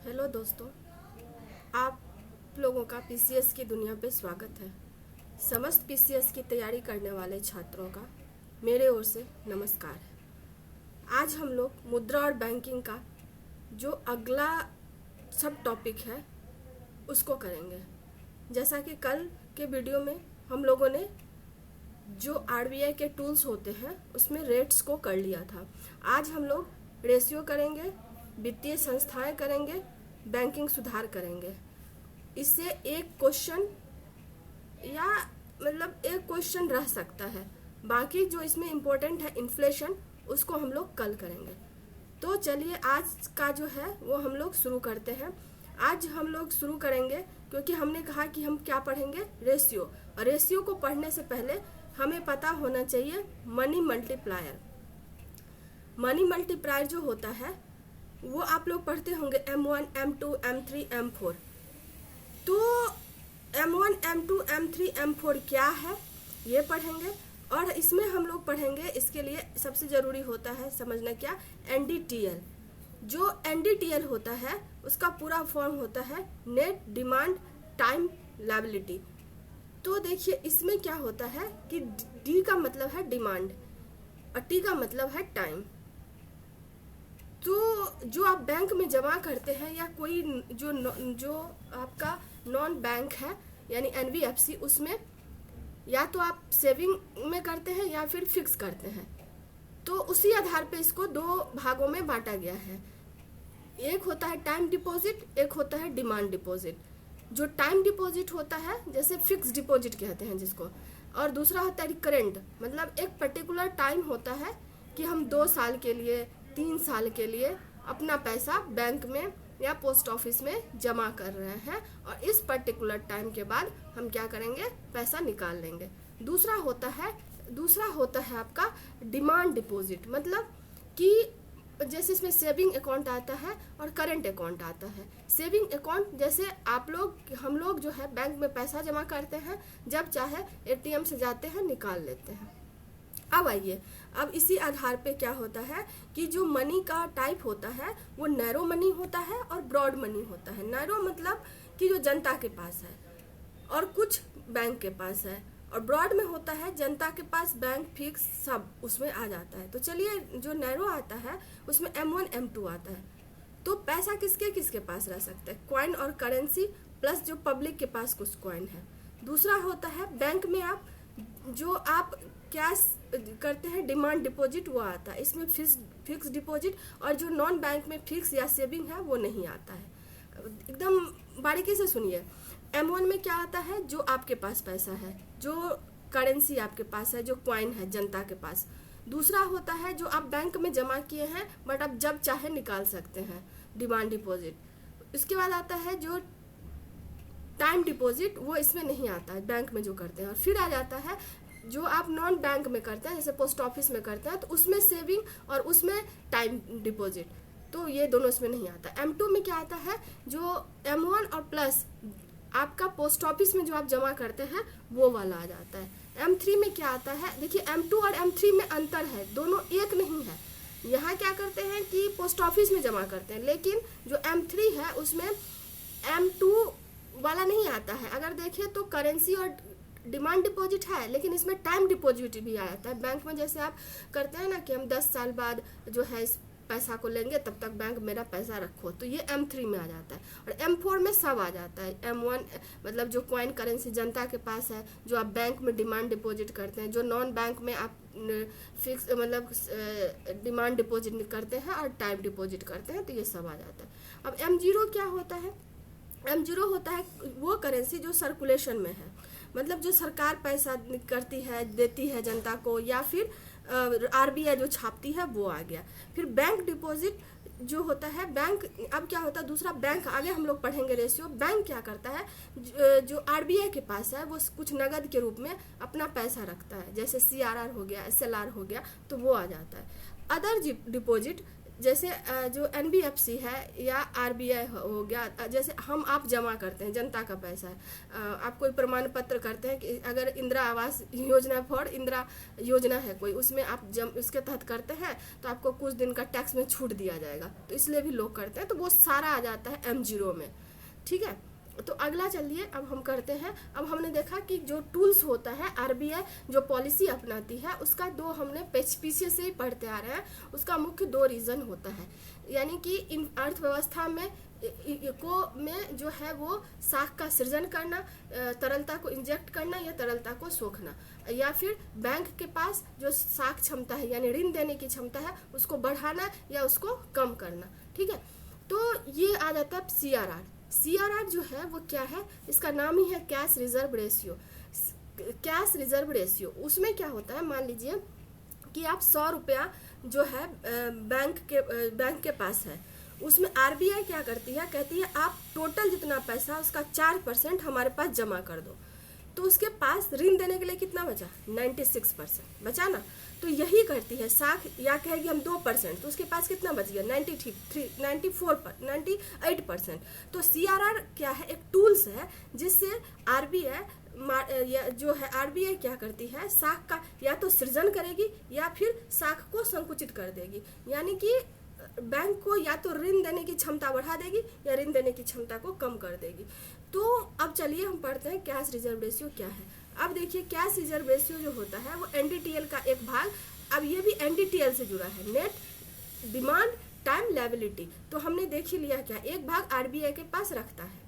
Hello दोस्तों, आप लोगों का पीसीएस की दुनिया पे स्वागत है। समस्त पीसीएस की तैयारी करने वाले छात्रों का मेरे ओर से नमस्कार है। आज हम लोग मुद्रा और बैंकिंग का जो अगला सब टॉपिक है उसको करेंगे। जैसा कि कल के वीडियो में हम लोगों ने जो आरबीआई के टूल्स होते हैं उसमें रेट्स को कर लिया था। आज हम लोग रेशियो करेंगे, वित्तीय संस्थाएं करेंगे, बैंकिंग सुधार करेंगे। इससे एक क्वेश्चन या एक क्वेश्चन रह सकता है। बाकी जो इसमें इम्पोर्टेंट है इन्फ्लेशन, उसको हम लोग कल करेंगे। तो चलिए आज का जो है वो हम लोग शुरू करते हैं। आज हम लोग शुरू करेंगे क्योंकि हमने कहा कि हम क्या पढ़ेंगे, रेशियो। और रेशियो को पढ़ने से पहले हमें पता होना चाहिए मनी मल्टीप्लायर। मनी मल्टीप्लायर जो होता है वो आप लोग पढ़ते होंगे M1, M2, M3, M4। तो M1, M2, M3, M4 क्या है ये पढ़ेंगे। और इसमें हम लोग पढ़ेंगे, इसके लिए सबसे ज़रूरी होता है समझना क्या, NDTL। जो NDTL होता है उसका पूरा फॉर्म होता है नेट डिमांड टाइम लायबिलिटी। तो देखिए इसमें क्या होता है कि D का मतलब है डिमांड और T का मतलब है टाइम। तो जो आप बैंक में जमा करते हैं या कोई जो आपका नॉन बैंक है यानी NBFC, उसमें या तो आप सेविंग में करते हैं या फिर फिक्स करते हैं। तो उसी आधार पे इसको दो भागों में बांटा गया है। एक होता है टाइम डिपॉजिट, एक होता है डिमांड डिपॉजिट। जो टाइम डिपॉजिट होता है जैसे फिक्स डिपॉजिट कहते हैं जिसको, और दूसरा होता है रिकरेंट, मतलब एक पर्टिकुलर टाइम होता है कि हम 2 साल के लिए 3 साल के लिए अपना पैसा बैंक में या पोस्ट ऑफिस में जमा कर रहे हैं और इस पर्टिकुलर टाइम के बाद हम क्या करेंगे, पैसा निकाल लेंगे। दूसरा होता है आपका डिमांड डिपॉजिट, मतलब कि जैसे इसमें सेविंग अकाउंट आता है और करंट अकाउंट आता है। सेविंग अकाउंट जैसे हम लोग जो है बैंक में पैसा जमा करते हैं, जब चाहे ATM से जाते हैं निकाल लेते हैं। अब आइए, अब इसी आधार पे क्या होता है कि जो मनी का टाइप होता है वो नैरो मनी होता है और ब्रॉड मनी होता है। नैरो मतलब कि जो जनता के पास है और कुछ बैंक के पास है, और ब्रॉड में होता है जनता के पास, बैंक, फिक्स सब उसमें आ जाता है। तो चलिए जो नैरो आता है उसमें M1, M2 आता है। तो पैसा किसके किसके पास रह सकता है, कॉइन और करेंसी, प्लस जो पब्लिक के पास कुछ कॉइन है। दूसरा होता है बैंक में आप कैश करते हैं डिमांड डिपॉजिट, वो आता है। इसमें फिक्स डिपॉजिट और जो नॉन बैंक में फिक्स या सेविंग है वो नहीं आता है। एकदम बारीकी से सुनिए। M1 में क्या आता है, जो आपके पास पैसा है, जो करेंसी आपके पास है, जो कॉइन है जनता के पास। दूसरा होता है जो आप बैंक में जमा किए हैं बट आप जब चाहे निकाल सकते हैं, डिमांड डिपॉजिट। इसके बाद आता है जो टाइम डिपॉजिट, वो इसमें नहीं आता है बैंक में जो करते हैं। और फिर आ जाता है जो आप नॉन बैंक में करते हैं, जैसे पोस्ट ऑफिस में करते हैं, तो उसमें सेविंग और उसमें टाइम डिपॉजिट, तो ये दोनों इसमें नहीं आता। M2 में क्या आता है, जो M1 और प्लस आपका पोस्ट ऑफिस में जो आप जमा करते हैं वो वाला आ जाता है। M3 में क्या आता है, देखिए M2 और M3 में अंतर है, दोनों एक नहीं है। यहाँ क्या करते हैं कि पोस्ट ऑफिस में जमा करते हैं, लेकिन जो M3 है उसमें M2 वाला नहीं आता है। अगर देखिए तो करेंसी और डिमांड डिपॉजिट है, लेकिन इसमें टाइम डिपॉजिट भी आ जाता है। बैंक में जैसे आप करते हैं ना कि हम 10 साल बाद जो है इस पैसा को लेंगे, तब तक बैंक मेरा पैसा रखो, तो ये M3 में आ जाता है। और M4 में सब आ जाता है। M1 मतलब जो कॉइन करेंसी जनता के पास है, जो आप बैंक में डिमांड डिपॉजिट करते हैं, जो नॉन बैंक में आप फिक्स मतलब डिमांड डिपॉजिट करते हैं और टाइम डिपॉजिट करते हैं, तो ये सब आ जाता है। अब M0 क्या होता है, M0 होता है वो करेंसी जो सर्कुलेशन में है, मतलब जो सरकार पैसा करती है, देती है जनता को, या फिर RBI जो छापती है, वो आ गया। फिर बैंक डिपॉजिट जो होता है, बैंक अब क्या होता है, दूसरा बैंक आगे हम लोग पढ़ेंगे रेशियो। बैंक क्या करता है, जो RBI के पास है वो कुछ नगद के रूप में अपना पैसा रखता है, जैसे CRR हो गया, SLR हो गया, तो वो आ जाता है। अदर डिपॉजिट जैसे जो NBFC है या RBI हो गया, जैसे हम आप जमा करते हैं, जनता का पैसा है, आप कोई प्रमाण पत्र करते हैं कि अगर इंदिरा आवास योजना फॉर इंदिरा योजना है कोई, उसमें आप उसके तहत करते हैं तो आपको कुछ दिन का टैक्स में छूट दिया जाएगा, तो इसलिए भी लोग करते हैं, तो वो सारा आ जाता है M0 में। ठीक है, तो अगला चलिए अब हम करते हैं। अब हमने देखा कि जो टूल्स होता है RBI जो पॉलिसी अपनाती है उसका दो हमने पीछे से ही पढ़ते आ रहे हैं, उसका मुख्य दो रीज़न होता है, यानी कि इन अर्थव्यवस्था में में जो है वो साख का सृजन करना, तरलता को इंजेक्ट करना या तरलता को सोखना, या फिर बैंक के पास जो साख क्षमता है यानी ऋण देने की क्षमता है उसको बढ़ाना या उसको कम करना। ठीक है, तो ये आ जाता है CRR जो है वो क्या है, इसका नाम ही है cash reserve ratio. Cash reserve ratio उसमें क्या होता है, मान लीजिए कि आप 100 रुपया जो है बैंक के पास है, उसमें RBI क्या करती है, कहती है आप टोटल जितना पैसा उसका 4% हमारे पास जमा कर दो, तो उसके पास ऋण देने के लिए कितना बचा, 96% बचा ना। तो यही करती है साख, या कहेगी हम 2%, तो उसके पास कितना बच गया, 98%। तो CRR क्या है, एक टूल्स है जिससे RBI जो है RBI क्या करती है, साख का या तो सृजन करेगी या फिर साख को संकुचित कर देगी, यानी कि बैंक को या तो ऋण देने की क्षमता बढ़ा देगी या ऋण देने की क्षमता को कम कर देगी। तो अब चलिए हम पढ़ते हैं कैश रिजर्व रेशियो क्या है। अब देखिए कैश रिजर्व रेशियो जो होता है वो NDTL का एक भाग, अब ये भी NDTL से जुड़ा है, नेट डिमांड टाइम लायबिलिटी। तो हमने देख ही लिया क्या, एक भाग RBI के पास रखता है,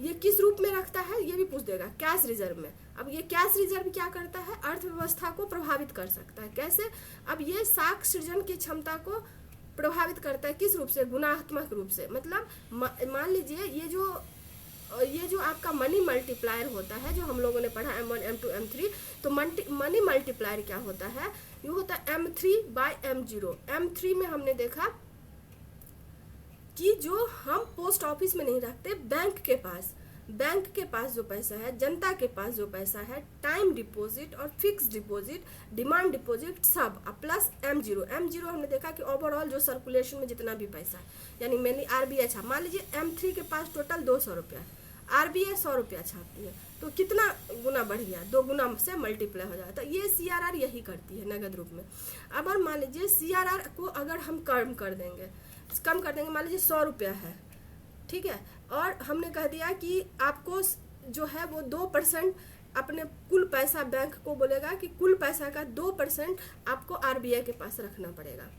ये किस रूप में रखता है ये भी पूछ देगा, कैश रिजर्व में। अब ये कैश रिजर्व क्या करता है, अर्थव्यवस्था को प्रभावित कर सकता है, कैसे, अब ये साख सृजन की क्षमता को प्रभावित करता है, किस रूप से, गुणात्मक रूप से। मतलब मान लीजिए ये जो आपका मनी मल्टीप्लायर होता है जो हम लोगों ने पढ़ा M1 M2 M3, तो मनी मल्टीप्लायर क्या होता है, ये होता है M3/M0। M3 में हमने देखा कि जो हम पोस्ट ऑफिस में नहीं रखते, बैंक के पास जो पैसा है, जनता के पास जो पैसा है, टाइम डिपॉजिट और फिक्स डिपॉजिट, डिमांड डिपॉजिट सब प्लस M0 हमने देखा कि ओवरऑल जो सर्कुलेशन में जितना भी पैसा है, यानी मेनली RBI छाप, मान लीजिए M3 के पास टोटल 200 रुपया, RBI 100 रुपया छापती है, तो कितना गुना बढ़ गया, 2 गुना से मल्टीप्लाई हो जाता है। ये CRR यही करती है नगद रूप में। अब मान लीजिए CRR को अगर हम कम कर देंगे, मान लीजिए 100 रुपया है, ठीक है, और हमने कह दिया कि आपको जो है वो 2% अपने कुल पैसा, बैंक को बोलेगा कि कुल पैसा का 2% आपको RBI के पास रखना पड़ेगा,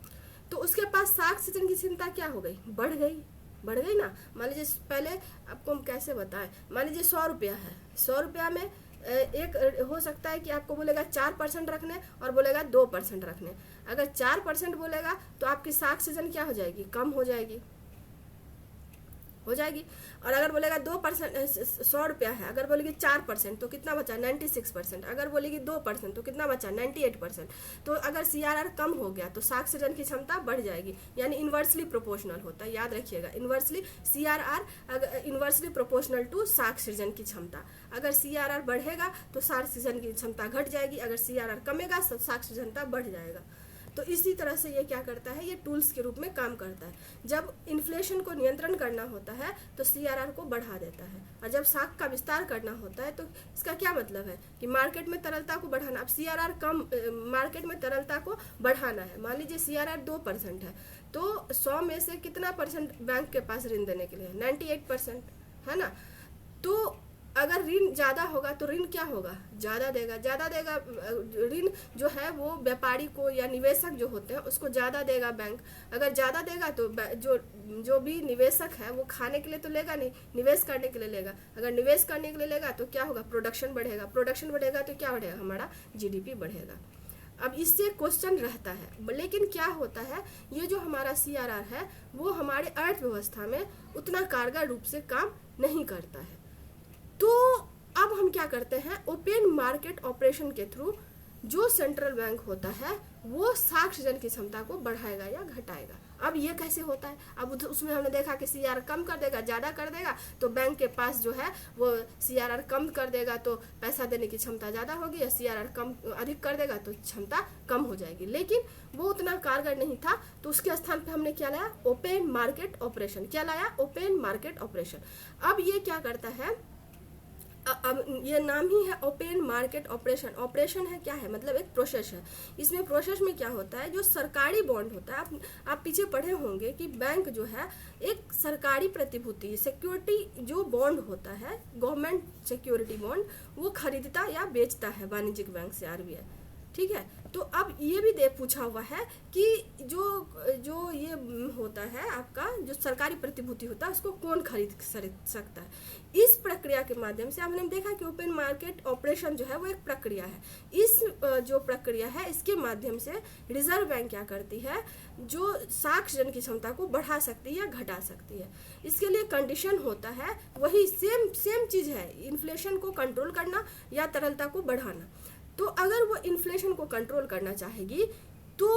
तो उसके पास साख सृजन की क्षमता क्या हो गई, बढ़ गई ना। मान लीजिए पहले आपको हम कैसे बताएं, मान लीजिए 100 रुपया है, 100 रुपया में एक हो सकता है कि आपको बोलेगा 4% रखने और बोलेगा 2% रखने। अगर 4% बोलेगा तो आपकी साख सृजन क्या हो जाएगी, कम हो जाएगी, और अगर बोलेगा 2%, 100 रुपया है, अगर बोलेगी 4% तो कितना बचा, 96%। अगर बोलेगी 2% तो कितना बचा, 98%। तो अगर CRR कम हो गया तो साख सृजन की क्षमता बढ़ जाएगी, यानी इन्वर्सली प्रोपोर्शनल होता है, याद रखिएगा, inversely CRR inversely proportional to साख सृजन की क्षमता। अगर CRR बढ़ेगा तो साख सृजन की क्षमता घट जाएगी, अगर CRR कमेगा तो साख सृजनता बढ़ जाएगा। तो इसी तरह से ये क्या करता है, ये टूल्स के रूप में काम करता है। जब इन्फ्लेशन को नियंत्रण करना होता है तो CRR को बढ़ा देता है, और जब साख का विस्तार करना होता है तो इसका क्या मतलब है कि मार्केट में तरलता को बढ़ाना। अब CRR कम, मार्केट में तरलता को बढ़ाना है, मान लीजिए CRR 2% है, तो 100 में से कितना परसेंट बैंक के पास ऋण देने के लिए, 98%, है ना। तो अगर ऋण ज़्यादा होगा तो ऋण क्या होगा, ज़्यादा देगा। ऋण जो है वो व्यापारी को या निवेशक जो होते हैं उसको ज़्यादा देगा बैंक। अगर ज़्यादा देगा तो जो भी निवेशक है वो खाने के लिए तो लेगा नहीं, निवेश करने के लिए लेगा। अगर निवेश करने के लिए लेगा तो क्या होगा, प्रोडक्शन बढ़ेगा तो क्या बढ़ेगा, हमारा GDP बढ़ेगा। अब इससे क्वेश्चन रहता है, लेकिन क्या होता है, ये जो हमारा CRR है वो हमारे अर्थव्यवस्था में उतना कारगर रूप से काम नहीं करता है। तो अब हम क्या करते हैं, ओपन मार्केट ऑपरेशन के थ्रू जो सेंट्रल बैंक होता है वो साक्ष्य जन की क्षमता को बढ़ाएगा या घटाएगा। अब ये कैसे होता है, अब उसमें हमने देखा कि सीआर कम कर देगा, ज़्यादा कर देगा तो बैंक के पास जो है वो सीआरआर कम कर देगा तो पैसा देने की क्षमता ज़्यादा होगी, या सीआरआर कम अधिक कर देगा तो क्षमता कम हो जाएगी। लेकिन वो उतना कारगर नहीं था, तो उसके स्थान पे हमने क्या लाया, ओपन मार्केट ऑपरेशन। क्या लाया, ओपन मार्केट ऑपरेशन। अब ये क्या करता है, अब ये नाम ही है ओपन मार्केट ऑपरेशन। ऑपरेशन है क्या है, मतलब एक प्रोसेस है। इसमें प्रोसेस में क्या होता है, जो सरकारी बॉन्ड होता है, आप पीछे पढ़े होंगे कि बैंक जो है एक सरकारी प्रतिभूति सिक्योरिटी जो बॉन्ड होता है, गवर्नमेंट सिक्योरिटी बॉन्ड, वो खरीदता या बेचता है वाणिज्यिक बैंक से, आरबीआई। ठीक है, तो अब ये भी पूछा हुआ है कि जो ये होता है आपका जो सरकारी प्रतिभूति होता है उसको कौन खरीद सकता है। इस प्रक्रिया के माध्यम से हमने देखा कि ओपन मार्केट ऑपरेशन जो है वो एक प्रक्रिया है। इस जो प्रक्रिया है इसके माध्यम से रिजर्व बैंक क्या करती है, जो साक्ष्य जन की क्षमता को बढ़ा सकती है या घटा सकती है। इसके लिए कंडीशन होता है वही सेम चीज है, इन्फ्लेशन को कंट्रोल करना या तरलता को बढ़ाना। तो अगर वो इन्फ्लेशन को कंट्रोल करना चाहेगी तो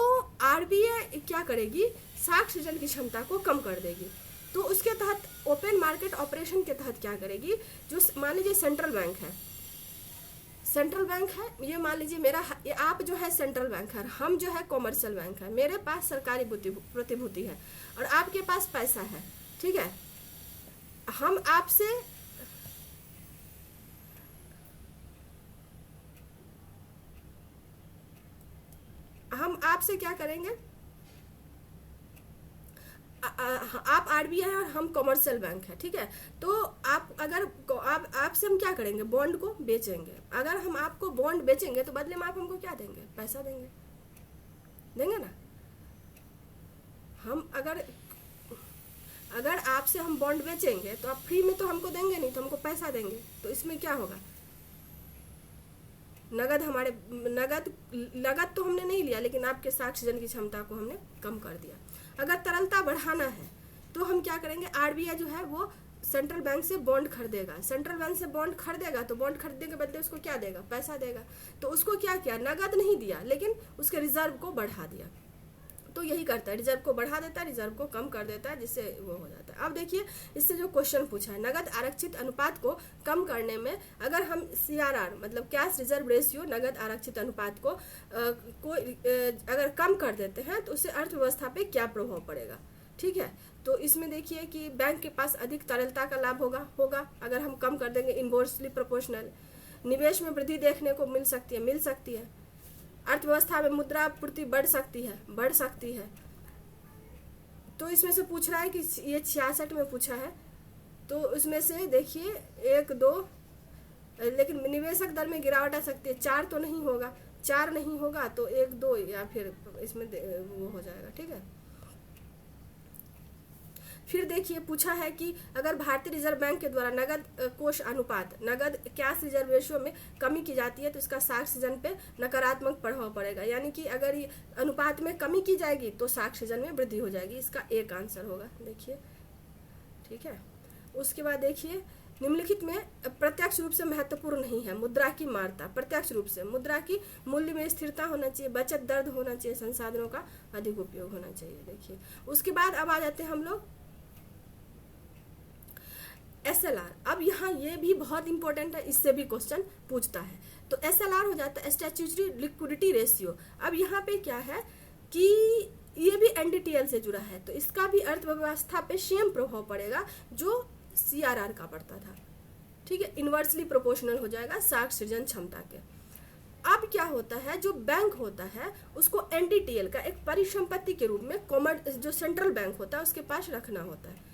आरबीआई क्या करेगी, साक्ष्य जन की क्षमता को कम कर देगी। तो उसके तहत ओपन मार्केट ऑपरेशन के तहत क्या करेगी, जो मान लीजिए सेंट्रल बैंक है, ये मान लीजिए मेरा, ये आप जो है सेंट्रल बैंक है, हम जो है कॉमर्शियल बैंक है, मेरे पास सरकारी प्रतिभूति है और आपके पास पैसा है। ठीक है, हम आपसे क्या करेंगे, आप आरबीआई और हम कमर्शियल बैंक है। ठीक है, तो आपसे हम क्या करेंगे, बॉन्ड को बेचेंगे। अगर हम आपको बॉन्ड बेचेंगे तो बदले में आप हमको क्या देंगे, पैसा देंगे ना। हम अगर आपसे हम बॉन्ड बेचेंगे तो आप फ्री में तो हमको देंगे नहीं, तो हमको पैसा देंगे। तो इसमें क्या होगा, नगद तो हमने नहीं लिया, लेकिन आपके साक्ष्य जन की क्षमता को हमने कम कर दिया। अगर तरलता बढ़ाना है तो हम क्या करेंगे, आरबीआई जो है वो सेंट्रल बैंक से बॉन्ड खरीदेगा। सेंट्रल बैंक से बॉन्ड खरीदेगा तो बॉन्ड खरीदने के बदले उसको क्या देगा, पैसा देगा। तो उसको क्या किया, नगद नहीं दिया, लेकिन उसके रिजर्व को बढ़ा दिया। तो यही करता है, रिजर्व को बढ़ा देता है, रिजर्व को कम कर देता है, जिससे वो हो जाता है। अब देखिए इससे जो क्वेश्चन पूछा है, नगद आरक्षित अनुपात को कम करने में अगर हम सीआरआर मतलब कैश रिजर्व रेशियो, नगद आरक्षित अनुपात को अगर कम कर देते हैं तो उससे अर्थव्यवस्था पे क्या प्रभाव पड़ेगा। ठीक है, तो इसमें देखिए कि बैंक के पास अधिक तरलता का लाभ होगा अगर हम कम कर देंगे, इनवर्सली प्रोपोर्शनल। निवेश में वृद्धि देखने को मिल सकती है। अर्थव्यवस्था में मुद्रा आपूर्ति बढ़ सकती है। तो इसमें से पूछ रहा है कि ये 66 में पूछा है, तो उसमें से देखिए 1 2, लेकिन निवेशक दर में गिरावट आ सकती है। 4 तो नहीं होगा, 4 नहीं होगा तो 1 2 या फिर इसमें वो हो जाएगा। ठीक है, फिर देखिए पूछा है कि अगर भारतीय रिजर्व बैंक के द्वारा नगद कोष अनुपात, नगद कैश रिजर्व रेशियो में कमी की जाती है तो इसका साक्ष्य जन पे नकारात्मक प्रभाव पड़ेगा। यानी कि अगर ये अनुपात में कमी की जाएगी तो साक्ष्य जन में वृद्धि हो जाएगी। इसका एक आंसर होगा, देखिए। ठीक है, उसके बाद देखिए निम्नलिखित में प्रत्यक्ष रूप से महत्वपूर्ण नहीं है मुद्रा की मारता। प्रत्यक्ष रूप से मुद्रा की मूल्य में स्थिरता होना चाहिए, बचत दर होना चाहिए, संसाधनों का अधिक उपयोग होना चाहिए। देखिए उसके बाद अब आ जाते हैं हम लोग एसएलआर। अब यहाँ ये भी बहुत इंपॉर्टेंट है, इससे भी क्वेश्चन पूछता है। तो एसएलआर हो जाता है स्टैट्यूटरी लिक्विडिटी रेशियो। अब यहाँ पे क्या है कि ये भी एनडीटीएल से जुड़ा है, तो इसका भी अर्थव्यवस्था पे सेम प्रभाव पड़ेगा जो सीआरआर का पड़ता था। ठीक है, इनवर्सली प्रोपोर्शनल हो जाएगा साक्ष्य सृजन क्षमता के। अब क्या होता है, जो बैंक होता है उसको एनडीटीएल का एक परिसंपत्ति के रूप में जो सेंट्रल बैंक होता है उसके पास रखना होता है।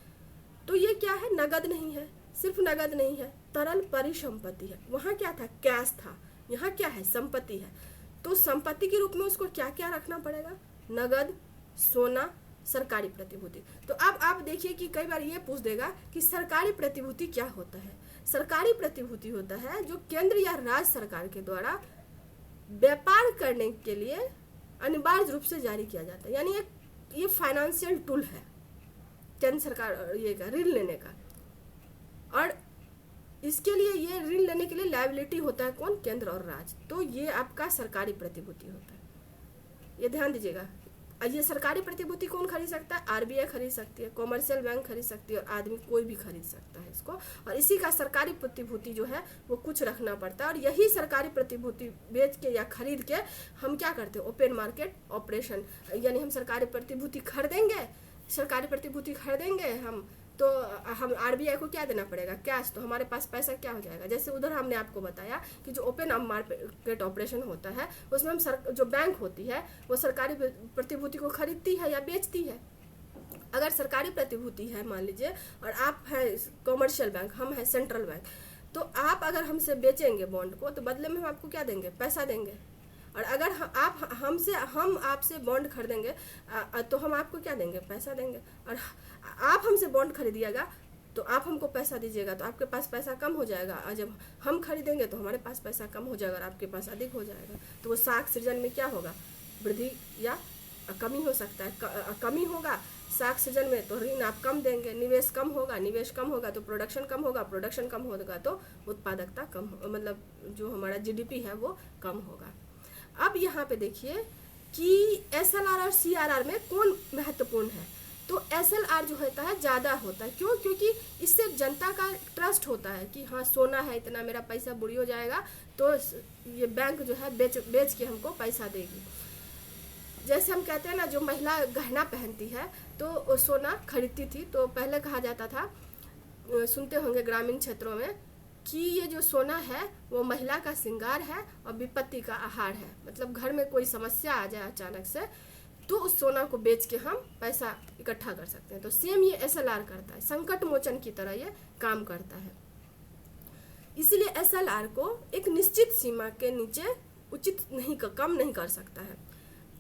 तो ये क्या है, नगद नहीं है, सिर्फ नगद नहीं है, तरल परिसंपत्ति है। वहां क्या था, कैश था, यहाँ क्या है, संपत्ति है। तो संपत्ति के रूप में उसको क्या क्या रखना पड़ेगा, नगद, सोना, सरकारी प्रतिभूति। तो अब आप देखिए कि कई बार ये पूछ देगा कि सरकारी प्रतिभूति क्या होता है। सरकारी प्रतिभूति होता है जो केंद्र या राज्य सरकार के द्वारा व्यापार करने के लिए अनिवार्य रूप से जारी किया जाता है। यानी ये फाइनेंशियल टूल है केंद्र सरकार ये का ऋण लेने का, और इसके लिए ये ऋण लेने के लिए लायबिलिटी होता है कौन? केंद्र और राज्य। तो ये आपका सरकारी प्रतिभूति होता है, ये ध्यान दीजिएगा। ये सरकारी प्रतिभूति कौन खरीद सकता है? आरबीआई खरीद सकती है, कॉमर्शियल बैंक खरीद सकती है, और आदमी कोई भी खरीद सकता है इसको। और इसी का सरकारी प्रतिभूति जो है वो कुछ रखना पड़ता है, और यही सरकारी प्रतिभूति बेच के या खरीद के हम क्या करते हैं? ओपन मार्केट ऑपरेशन, यानी हम सरकारी प्रतिभूति खरीदेंगे, सरकारी प्रतिभूति खरीदेंगे हम, तो हम आरबीआई को क्या देना पड़ेगा? कैश। तो हमारे पास पैसा क्या हो जाएगा? जैसे उधर हमने आपको बताया कि जो ओपन मार्केट ऑपरेशन होता है उसमें हम जो बैंक होती है वो सरकारी प्रतिभूति को खरीदती है या बेचती है। अगर सरकारी प्रतिभूति है मान लीजिए, और आप है कॉमर्शियल बैंक, हम है सेंट्रल बैंक, तो आप अगर हमसे बेचेंगे बॉन्ड को तो बदले में हम आपको क्या देंगे? पैसा देंगे। और अगर हम आपसे बॉन्ड खरीदेंगे तो हम आपको क्या देंगे? पैसा देंगे। और आप हमसे बॉन्ड खरीदिएगा तो आप हमको पैसा दीजिएगा, तो आपके पास पैसा कम हो जाएगा, और जब हम खरीदेंगे तो हमारे पास पैसा कम हो जाएगा और आपके पास अधिक हो जाएगा। तो वो साख सृजन में क्या होगा? वृद्धि या कमी हो सकता है। कमी होगा साख सृजन में तो ऋण आप कम देंगे, निवेश कम होगा तो प्रोडक्शन कम होगा तो उत्पादकता कम, मतलब जो हमारा जीडीपी है वो कम होगा। अब यहाँ पे देखिए कि एसएलआर और सीआरआर में कौन महत्वपूर्ण है? तो एसएलआर जो होता है ज़्यादा होता है। क्यों? क्योंकि इससे जनता का ट्रस्ट होता है कि हाँ सोना है, इतना मेरा पैसा बुरी हो जाएगा तो ये बैंक जो है बेच के हमको पैसा देगी। जैसे हम कहते हैं ना, जो महिला गहना पहनती है तो सोना खरीदती थी, तो पहले कहा जाता था, सुनते होंगे ग्रामीण क्षेत्रों में, कि ये जो सोना है वो महिला का श्रृंगार है और विपत्ति का आहार है। मतलब घर में कोई समस्या आ जाए अचानक से तो उस सोना को बेच के हम पैसा इकट्ठा कर सकते हैं। तो सेम ये एसएलआर करता है, संकट मोचन की तरह ये काम करता है। इसलिए एसएलआर को एक निश्चित सीमा के नीचे कम नहीं कर सकता है।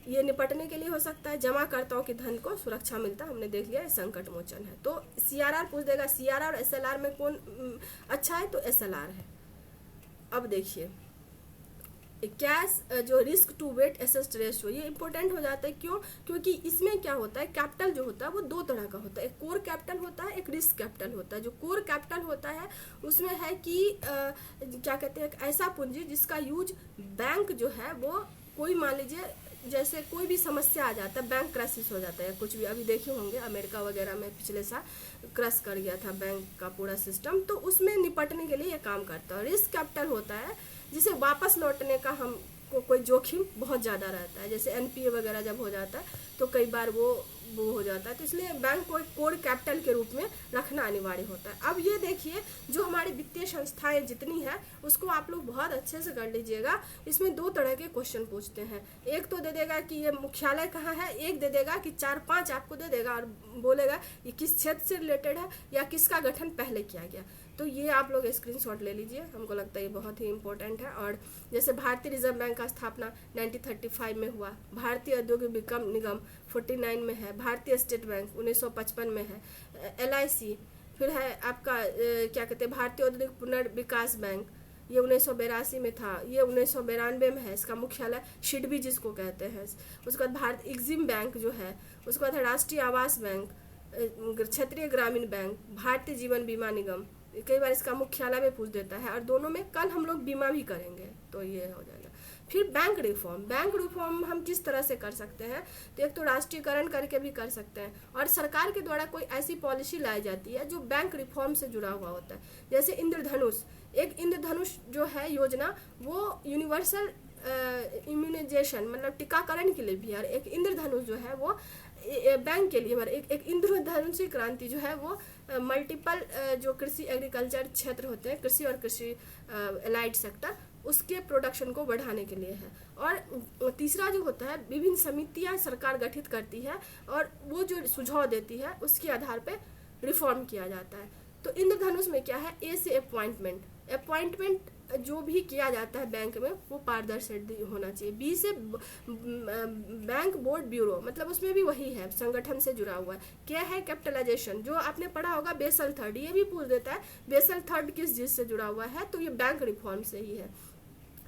ये निपटने के लिए हो सकता है, जमाकर्ताओं के धन को सुरक्षा मिलता है, हमने देख लिया, संकट मोचन है। तो सीआरआर पूछ देगा, सीआरआर और एसएलआर में कौन अच्छा है? तो एसएलआर है। अब देखिए कैश जो risk to weight asset ratio, ये इंपॉर्टेंट हो जाता है। क्यों? क्योंकि इसमें क्या होता है, कैपिटल जो होता है वो दो तरह का होता है, एक कोर कैपिटल होता है, एक रिस्क कैपिटल होता है। जो कोर कैपिटल होता है उसमें है कि क्या कहते हैं, ऐसा पूंजी जिसका यूज बैंक जो है वो, कोई मान लीजिए जैसे कोई भी समस्या आ जाता है, बैंक क्राइसिस हो जाता है, कुछ भी अभी देखे होंगे अमेरिका वगैरह में पिछले साल क्रश कर गया था बैंक का पूरा सिस्टम, तो उसमें निपटने के लिए ये काम करता है। रिस्क कैपिटल होता है जिसे वापस लौटने का हमको कोई जोखिम बहुत ज़्यादा रहता है, जैसे एनपीए वगैरह जब हो जाता है तो कई बार वो हो जाता है, तो इसलिए बैंक को एक कोर कैपिटल के रूप में रखना अनिवार्य होता है। अब ये देखिए, जो हमारी वित्तीय संस्थाएं जितनी है उसको आप लोग बहुत अच्छे से कर लीजिएगा। इसमें दो तरह के क्वेश्चन पूछते हैं, एक तो दे देगा कि ये मुख्यालय कहाँ है, एक दे देगा कि 4-5 आपको दे देगा और बोलेगा ये किस क्षेत्र से रिलेटेड है या किसका गठन पहले किया गया। तो ये आप लोग स्क्रीनशॉट ले लीजिए, हमको लगता है ये बहुत ही इंपॉर्टेंट है। और जैसे भारतीय रिजर्व बैंक का स्थापना 1935 में हुआ, भारतीय औद्योगिक विक्रम निगम 49 में है, भारतीय स्टेट बैंक 1955 में है, एलआईसी, फिर है आपका क्या कहते हैं भारतीय औद्योगिक पुनर्विकास बैंक, ये 1982 में था, ये 1992 में है, इसका मुख्यालय शिडबी जिसको कहते हैं। उसके बाद भारत एग्जिम बैंक जो है, उसके बाद है राष्ट्रीय आवास बैंक, क्षेत्रीय ग्रामीण बैंक, भारतीय जीवन बीमा निगम, कई बार इसका मुख्यालय में पूछ देता है, और दोनों में कल हम लोग बीमा भी करेंगे, तो ये हो जाएगा। फिर बैंक रिफॉर्म हम किस तरह से कर सकते हैं, तो एक तो राष्ट्रीयकरण करके भी कर सकते हैं, और सरकार के द्वारा कोई ऐसी पॉलिसी लाई जाती है जो बैंक रिफॉर्म से जुड़ा हुआ होता है। जैसे इंद्रधनुष, एक इंद्रधनुष जो है योजना वो यूनिवर्सल इम्यूनाइजेशन मतलब टीकाकरण के लिए भी है, और एक इंद्रधनुष जो है वो बैंक के लिए, एक इंद्रधनुषी क्रांति जो है वो मल्टीपल जो कृषि एग्रीकल्चर क्षेत्र होते हैं, कृषि और कृषि एलाइड सेक्टर, उसके प्रोडक्शन को बढ़ाने के लिए है। और तीसरा जो होता है, विभिन्न समितियां सरकार गठित करती है और वो जो सुझाव देती है उसके आधार पे रिफॉर्म किया जाता है। तो इंद्रधनुष में क्या है, ए से अपॉइंटमेंट जो भी किया जाता है बैंक में वो पारदर्शी होना चाहिए। बी से बैंक बोर्ड ब्यूरो, मतलब उसमें भी वही है, संगठन से जुड़ा हुआ है। क्या है, कैपिटलाइजेशन, जो आपने पढ़ा होगा बेसल थर्ड, ये भी पूछ देता है बेसल थर्ड किस चीज से जुड़ा हुआ है, तो ये बैंक रिफॉर्म से ही है।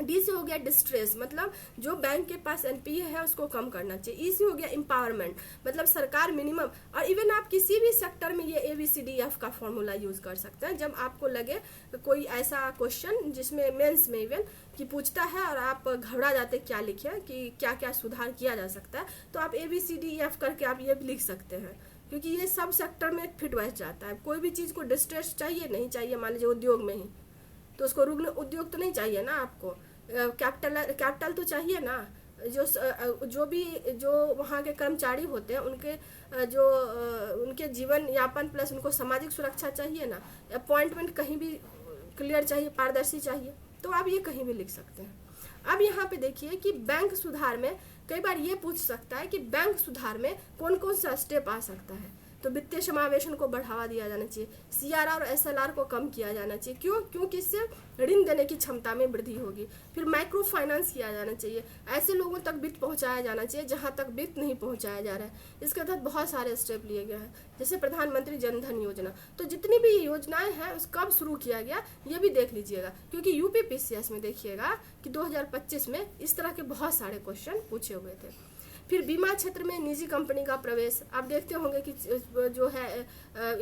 डी से हो गया डिस्ट्रेस, मतलब जो बैंक के पास एनपीए है उसको कम करना चाहिए। ई से हो गया एम्पावरमेंट, मतलब सरकार मिनिमम, और इवन आप किसी भी सेक्टर में ये ABCDF का फॉर्मूला यूज कर सकते हैं। जब आपको लगे कोई ऐसा क्वेश्चन जिसमें मेंस में इवन कि पूछता है और आप घबरा जाते क्या लिखे, कि क्या क्या सुधार किया जा सकता है, तो आप ABCDF करके आप ये भी लिख सकते हैं, क्योंकि ये सब सेक्टर में फिट बैठ जाता है। कोई भी चीज़ को डिस्ट्रेस चाहिए नहीं चाहिए, मान लीजिए उद्योग में ही, तो उसको रुग्ण उद्योग तो नहीं चाहिए ना आपको, कैपिटल तो चाहिए ना। जो भी जो वहाँ के कर्मचारी होते हैं उनके उनके जीवन यापन प्लस उनको सामाजिक सुरक्षा चाहिए ना। अपॉइंटमेंट कहीं भी क्लियर चाहिए, पारदर्शी चाहिए, तो आप ये कहीं भी लिख सकते हैं। अब यहाँ पे देखिए कि बैंक सुधार में कई बार ये पूछ सकता है कि बैंक सुधार में कौन कौन सा स्टेप आ सकता है। तो वित्तीय समावेशन को बढ़ावा दिया जाना चाहिए, CRR और SLR को कम किया जाना चाहिए, क्योंकि इससे ऋण देने की क्षमता में वृद्धि होगी। फिर माइक्रो फाइनेंस किया जाना चाहिए, ऐसे लोगों तक वित्त पहुंचाया जाना चाहिए जहां तक वित्त नहीं पहुंचाया जा रहा है। इसके तहत बहुत सारे स्टेप लिए गए हैं, जैसे प्रधानमंत्री जनधन योजना। तो जितनी भी योजनाएं हैं उस कब शुरू किया गया ये भी देख लीजिएगा, क्योंकि UPPCS में देखिएगा कि 2025 में इस तरह के बहुत सारे क्वेश्चन पूछे हुए थे। फिर बीमा क्षेत्र में निजी कंपनी का प्रवेश, आप देखते होंगे कि जो है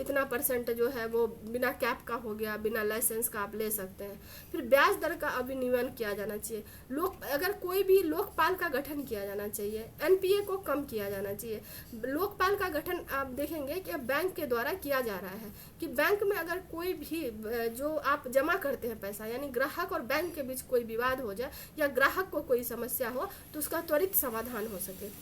इतना % जो है वो बिना कैप का हो गया, बिना लाइसेंस का आप ले सकते हैं। फिर ब्याज दर का अविनियमन किया जाना चाहिए, अगर कोई भी लोकपाल का गठन किया जाना चाहिए, NPA को कम किया जाना चाहिए। लोकपाल का गठन आप देखेंगे कि बैंक के द्वारा किया जा रहा है, कि बैंक में अगर कोई भी जो आप जमा करते हैं पैसा, यानी ग्राहक और बैंक के बीच कोई विवाद हो जाए या ग्राहक को कोई समस्या हो तो उसका त्वरित समाधान हो सके।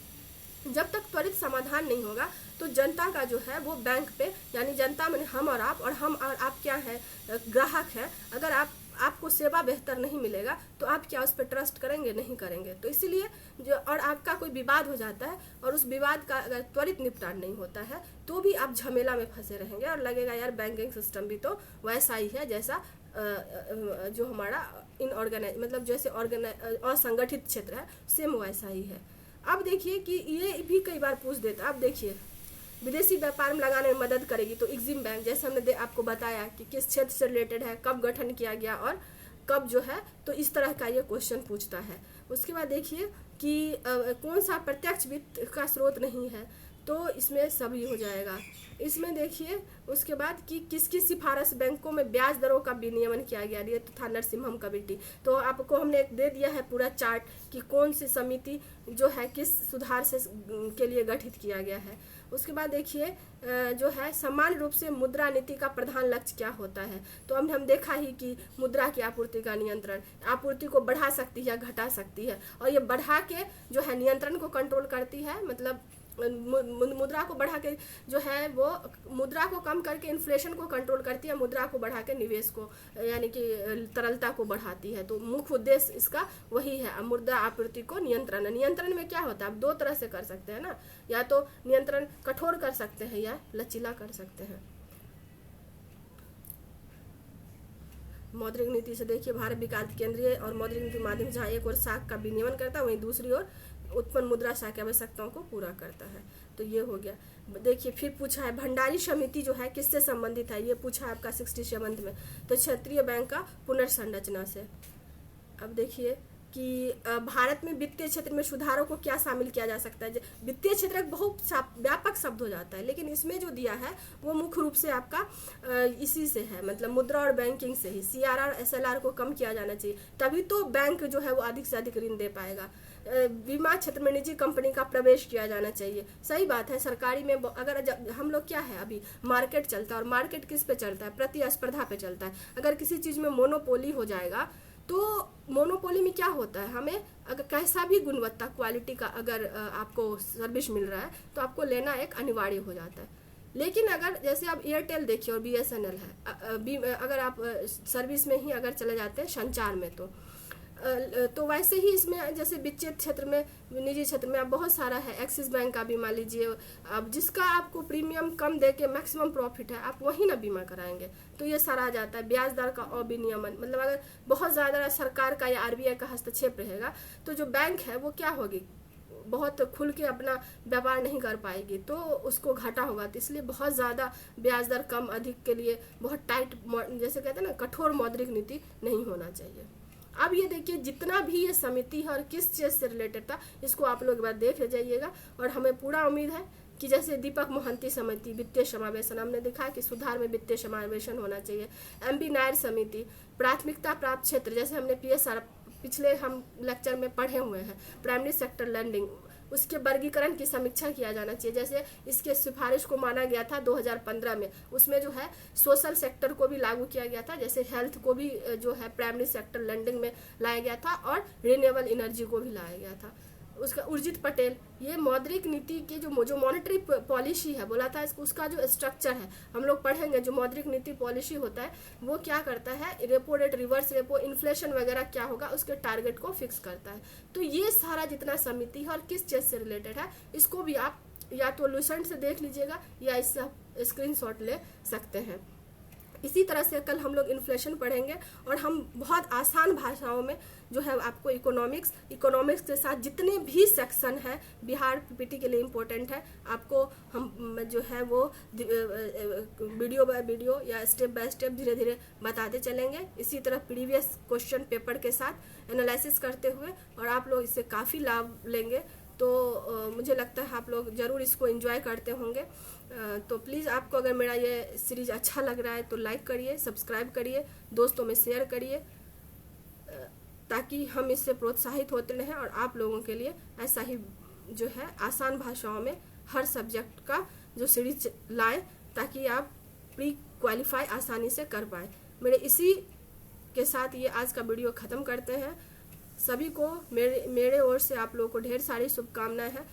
जब तक त्वरित समाधान नहीं होगा तो जनता का जो है वो बैंक पे, यानी जनता में हम और आप क्या है, ग्राहक है, अगर आपको सेवा बेहतर नहीं मिलेगा तो आप क्या उस पर ट्रस्ट करेंगे? नहीं करेंगे। तो इसीलिए और आपका कोई विवाद हो जाता है और उस विवाद का अगर त्वरित निपटान नहीं होता है तो भी आप झमेला में फंसे रहेंगे और लगेगा यार बैंकिंग सिस्टम भी तो वैसा ही है जैसा जो हमारा इनऑर्गेनाइज, मतलब जैसे असंगठित क्षेत्र है, सेम वैसा ही है। अब देखिए कि ये भी कई बार पूछ देता है। अब देखिए विदेशी व्यापार में लगाने में मदद करेगी, तो एग्जिम बैंक जैसे हमने आपको बताया कि किस क्षेत्र से रिलेटेड है, कब गठन किया गया और कब जो है, तो इस तरह का ये क्वेश्चन पूछता है। उसके बाद देखिए कि कौन सा प्रत्यक्ष वित्त का स्रोत नहीं है, तो इसमें सभी हो जाएगा। इसमें देखिए उसके बाद कि किसकी सिफारिश बैंकों में ब्याज दरों का विनियमन किया गया, ये तो था नरसिम्हम कमेटी। तो आपको हमने एक दे दिया है पूरा चार्ट कि कौन सी समिति जो है किस सुधार से के लिए गठित किया गया है। उसके बाद देखिए जो है समान रूप से मुद्रा नीति का प्रधान लक्ष्य क्या होता है, तो हम देखा ही कि मुद्रा की आपूर्ति का नियंत्रण, आपूर्ति को बढ़ा सकती है, घटा सकती है, और ये बढ़ा के जो है नियंत्रण को कंट्रोल करती है, मतलब मुद्रा को बढ़ा के जो है वो मुद्रा को कम करके इन्फ्लेशन को कंट्रोल करती है, मुद्रा को बढ़ा के निवेश को यानी कि तरलता को बढ़ाती है। तो मुख्य उद्देश्य इसका वही है, मुद्रा आपूर्ति को नियंत्रण में क्या होता है, आप दो तरह से कर सकते हैं ना, या तो नियंत्रण कठोर कर सकते हैं या लचीला कर सकते हैं। मौद्रिक नीति से देखिए भारत विकास केंद्रीय और मौद्रिक नीति के माध्यम से जहाँ एक और साख का विनियमन करता है वहीं दूसरी ओर उत्पन्न मुद्रा साख की आवश्यकताओं को पूरा करता है। तो ये हो गया। देखिए फिर पूछा है भंडारी समिति जो है किससे संबंधित है, ये पूछा है आपका 67 में, तो क्षेत्रीय बैंक का पुनर्संरचना से। अब देखिए कि भारत में वित्तीय क्षेत्र में सुधारों को क्या शामिल किया जा सकता है। वित्तीय क्षेत्र एक बहुत व्यापक शब्द हो जाता है, लेकिन इसमें जो दिया है वो मुख्य रूप से आपका इसी से है, मतलब मुद्रा और बैंकिंग से ही। CRR SLR को कम किया जाना चाहिए, तभी तो बैंक जो है वो अधिक से अधिक ऋण दे पाएगा। बीमा क्षेत्र में निजी कंपनी का प्रवेश किया जाना चाहिए, सही बात है। सरकारी में अगर हम लोग क्या है, अभी मार्केट चलता है, और मार्केट किस पे चलता है, प्रतिस्पर्धा पे चलता है। अगर किसी चीज़ में मोनोपोली हो जाएगा तो मोनोपोली में क्या होता है, हमें अगर कैसा भी गुणवत्ता क्वालिटी का अगर आपको सर्विस मिल रहा है तो आपको लेना एक अनिवार्य हो जाता है। लेकिन अगर जैसे आप एयरटेल देखिए और BSNL है, अगर आप सर्विस में ही अगर चले जाते हैं संचार में, तो वैसे ही इसमें जैसे वित्तीय क्षेत्र में निजी क्षेत्र में आप बहुत सारा है। एक्सिस बैंक का बीमा लीजिए, अब जिसका आपको प्रीमियम कम दे के मैक्सिमम प्रॉफिट है आप वही ना बीमा कराएंगे, तो ये सारा आ जाता है। ब्याज दर का अविनियमन, मतलब अगर बहुत ज़्यादा सरकार का या RBI का हस्तक्षेप रहेगा तो जो बैंक है वो क्या होगी, बहुत खुल के अपना व्यापार नहीं कर पाएगी, तो उसको घाटा होगा। तो इसलिए बहुत ज़्यादा ब्याज दर कम अधिक के लिए बहुत टाइट, जैसे कहते हैं ना, कठोर मौद्रिक नीति नहीं होना चाहिए। अब ये देखिए जितना भी ये समिति है और किस चीज़ से रिलेटेड था, इसको आप लोग एक बार देख जाइएगा। और हमें पूरा उम्मीद है कि जैसे दीपक मोहंती समिति वित्तीय समावेशन, हमने देखा कि सुधार में वित्तीय समावेशन होना चाहिए। एमबी नायर समिति प्राथमिकता प्राप्त क्षेत्र, जैसे हमने पीएसआर पिछले हम लेक्चर में पढ़े हुए हैं, प्राइमरी सेक्टर लैंडिंग, उसके वर्गीकरण की समीक्षा किया जाना चाहिए। जैसे इसके सिफारिश को माना गया था 2015 में, उसमें जो है सोशल सेक्टर को भी लागू किया गया था, जैसे हेल्थ को भी जो है प्राइमरी सेक्टर लैंडिंग में लाया गया था और रिन्यूएबल एनर्जी को भी लाया गया था। उसका उर्जित पटेल, ये मौद्रिक नीति की जो मॉनेटरी पॉलिसी है बोला था, उसका जो स्ट्रक्चर है हम लोग पढ़ेंगे। जो मौद्रिक नीति पॉलिसी होता है वो क्या करता है, repo rate, reverse repo, inflation वगैरह क्या होगा उसके टारगेट को फिक्स करता है। तो ये सारा जितना समिति है और किस चीज से रिलेटेड है, इसको भी आप या तो लुसेंट से देख लीजिएगा या इससे स्क्रीनशॉट ले सकते हैं। इसी तरह से कल हम लोग इन्फ्लेशन पढ़ेंगे और हम बहुत आसान भाषाओं में जो है आपको इकोनॉमिक्स के साथ जितने भी सेक्शन है बिहार पीपीटी के लिए इम्पोर्टेंट है, आपको हम जो है वो वीडियो बाय वीडियो या स्टेप बाय स्टेप धीरे धीरे बताते चलेंगे। इसी तरह प्रीवियस क्वेश्चन पेपर के साथ एनालिसिस करते हुए, और आप लोग इससे काफ़ी लाभ लेंगे। तो मुझे लगता है आप लोग ज़रूर इसको एंजॉय करते होंगे। तो प्लीज़ आपको अगर मेरा ये सीरीज़ अच्छा लग रहा है तो लाइक करिए, सब्सक्राइब करिए, दोस्तों में शेयर करिए, ताकि हम इससे प्रोत्साहित होते रहें और आप लोगों के लिए ऐसा ही जो है आसान भाषाओं में हर सब्जेक्ट का जो सीरीज लाएं, ताकि आप प्री क्वालिफाई आसानी से कर पाएँ। मेरे इसी के साथ ये आज का वीडियो ख़त्म करते हैं। सभी को मेरे ओर से आप लोगों को ढेर सारी शुभकामनाएं हैं।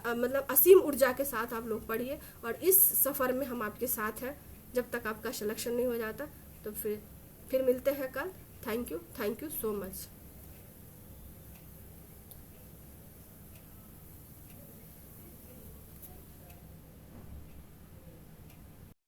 मतलब असीम ऊर्जा के साथ आप लोग पढ़िए, और इस सफ़र में हम आपके साथ हैं जब तक आपका सिलेक्शन नहीं हो जाता। तो फिर मिलते हैं कल। Thank you so much.